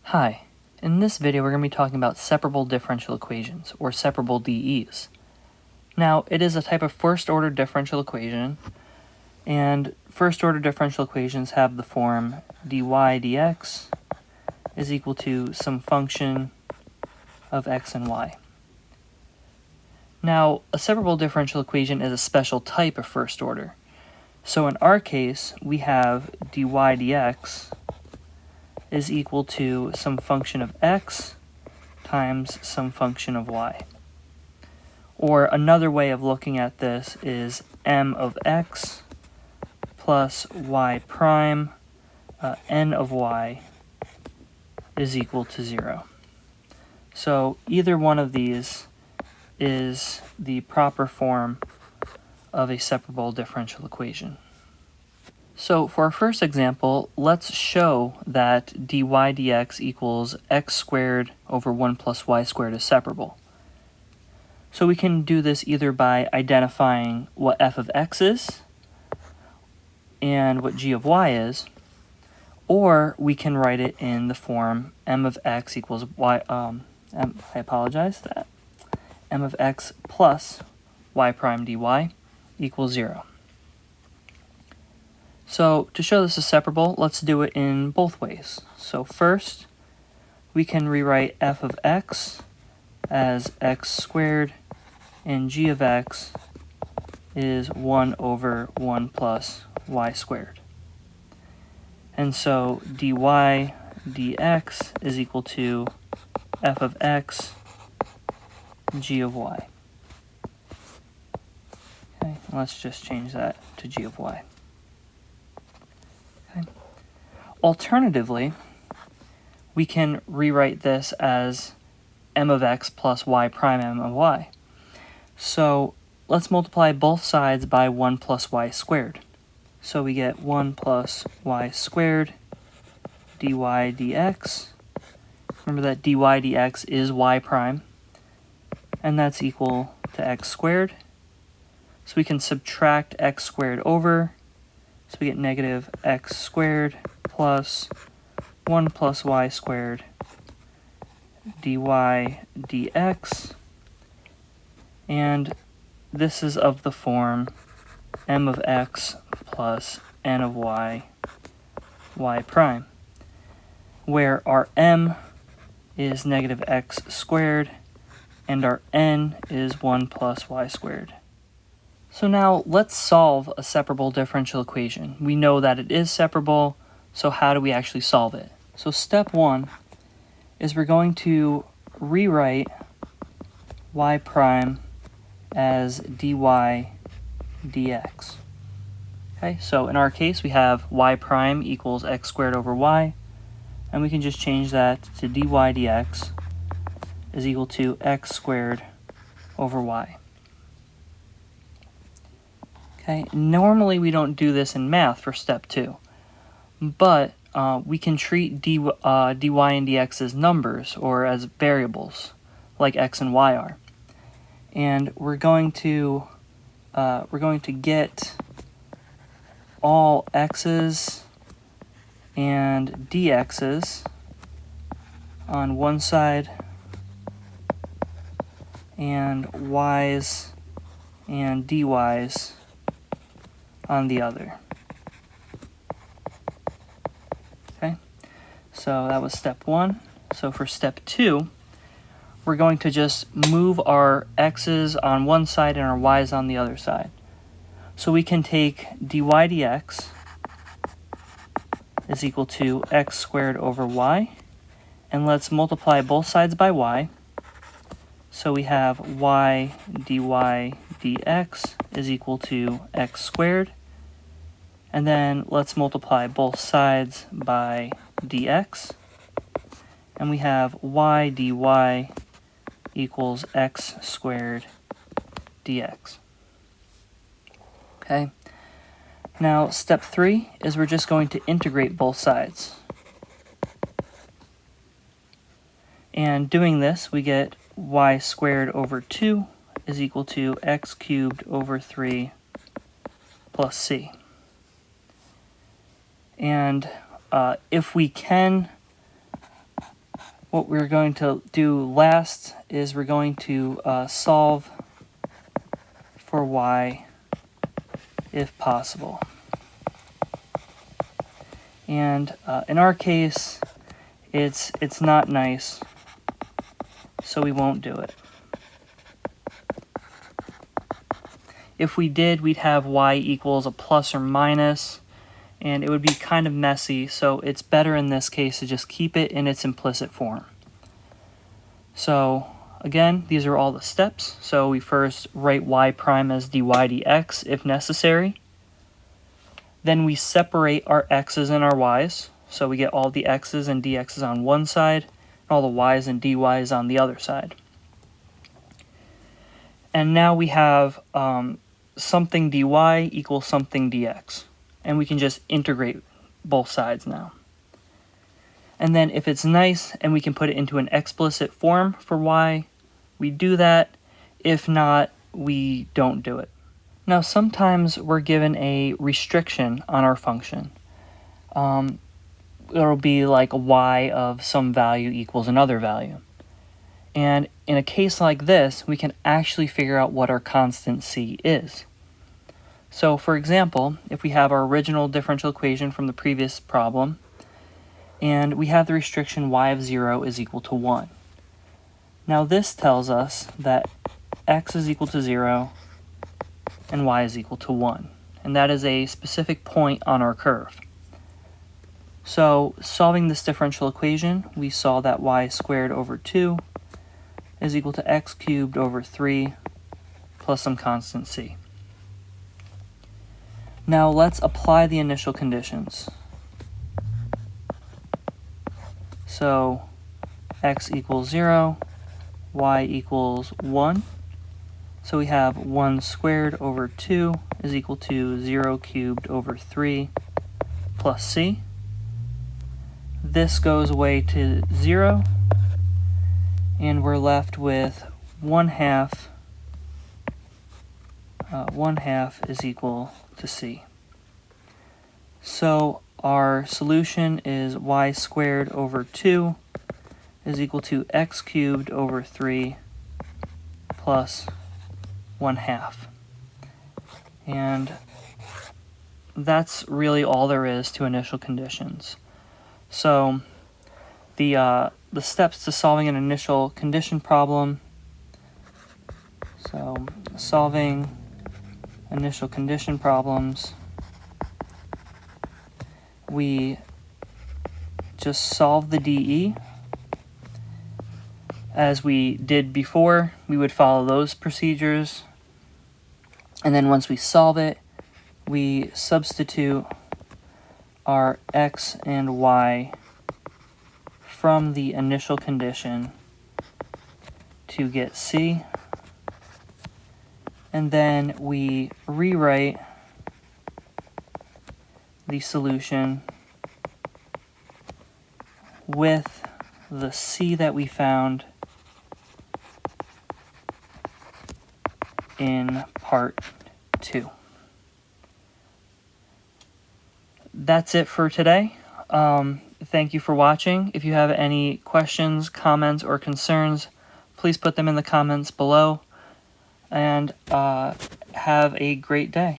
Hi, in this video we're going to be talking about separable differential equations, or separable DEs. Now, it is a type of first-order differential equation, and first-order differential equations have the form dy dx is equal to some function of x and y. Now, a separable differential equation is a special type of first order. So in our case, we have dy dx is equal to some function of x times some function of y. Or another way of looking at this is m of x plus y prime n of y is equal to 0. So either one of these is the proper form of a separable differential equation. So for our first example, let's show that dy dx equals x squared over 1 plus y squared is separable. So we can do this either by identifying what f of x is and what g of y is, or we can write it in the form m of x equals y, m of x plus y prime dy equals 0. So to show this is separable, let's do it in both ways. So first, we can rewrite f of x as x squared, and g of x is 1 over 1 plus y squared. And so dy dx is equal to f of x g of y. Okay, let's just change that to g of y. Okay. Alternatively, we can rewrite this as m of x plus y prime m of y. So let's multiply both sides by 1 plus y squared. So we get 1 plus y squared dy dx. Remember that dy dx is y prime, and that's equal to x squared. So we can subtract x squared over, so we get negative x squared plus 1 plus y squared dy dx, and this is of the form m of x plus n of y, y prime, where our m is negative x squared and our n is 1 plus y squared. So now let's solve a separable differential equation. We know that it is separable, so how do we actually solve it? So step 1 is we're going to rewrite y prime as dy dx. Okay, so in our case we have y prime equals x squared over y, and we can just change that to dy dx is equal to x squared over y. Okay, normally we don't do this in math for step 2, but we can treat dy and dx as numbers or as variables, like x and y are. And we're going to get all x's and dx's on one side and y's and dy's on the other. Okay, so that was step 1. So for step 2, we're going to just move our x's on one side and our y's on the other side. So we can take dy dx is equal to x squared over y, and let's multiply both sides by y. So we have y dy dx is equal to x squared, and then let's multiply both sides by dx, and we have y dy equals x squared dx. Okay, now step 3 is we're just going to integrate both sides. And doing this, we get y squared over 2 is equal to x cubed over 3 plus c. And if we can what we're going to do last is we're going to solve for y if possible. And in our case, it's not nice, so we won't do it. If we did, we'd have y equals a plus or minus, and it would be kind of messy, so it's better in this case to just keep it in its implicit form. So again, these are all the steps. So we first write y prime as dy dx if necessary. Then we separate our x's and our y's. So we get all the x's and dx's on one side, and all the y's and dy's on the other side. And now we have something dy equals something dx. And we can just integrate both sides now. And then if it's nice and we can put it into an explicit form for y, we do that. If not, we don't do it. Now sometimes we're given a restriction on our function. It'll be like y of some value equals another value. And in a case like this, we can actually figure out what our constant c is. So for example, if we have our original differential equation from the previous problem, and we have the restriction y of 0 is equal to 1. Now this tells us that x is equal to 0 and y is equal to 1. And that is a specific point on our curve. So solving this differential equation, we saw that y squared over 2 is equal to x cubed over 3 plus some constant c. Now let's apply the initial conditions. So x equals 0, y equals 1. So we have 1 squared over 2 is equal to 0 cubed over 3 plus c. This goes away to 0, and we're left with 1/2. 1/2 is equal to c. So our solution is y squared over 2 is equal to x cubed over 3 plus 1/2. And that's really all there is to initial conditions. So the steps to solving an initial condition problem. So solving initial condition problems, we just solve the DE. As we did before, we would follow those procedures. And then once we solve it, we substitute our x and y from the initial condition to get c. And then we rewrite the solution with the c that we found in part 2. That's it for today. Thank you for watching. If you have any questions, comments, or concerns, please put them in the comments below. And have a great day.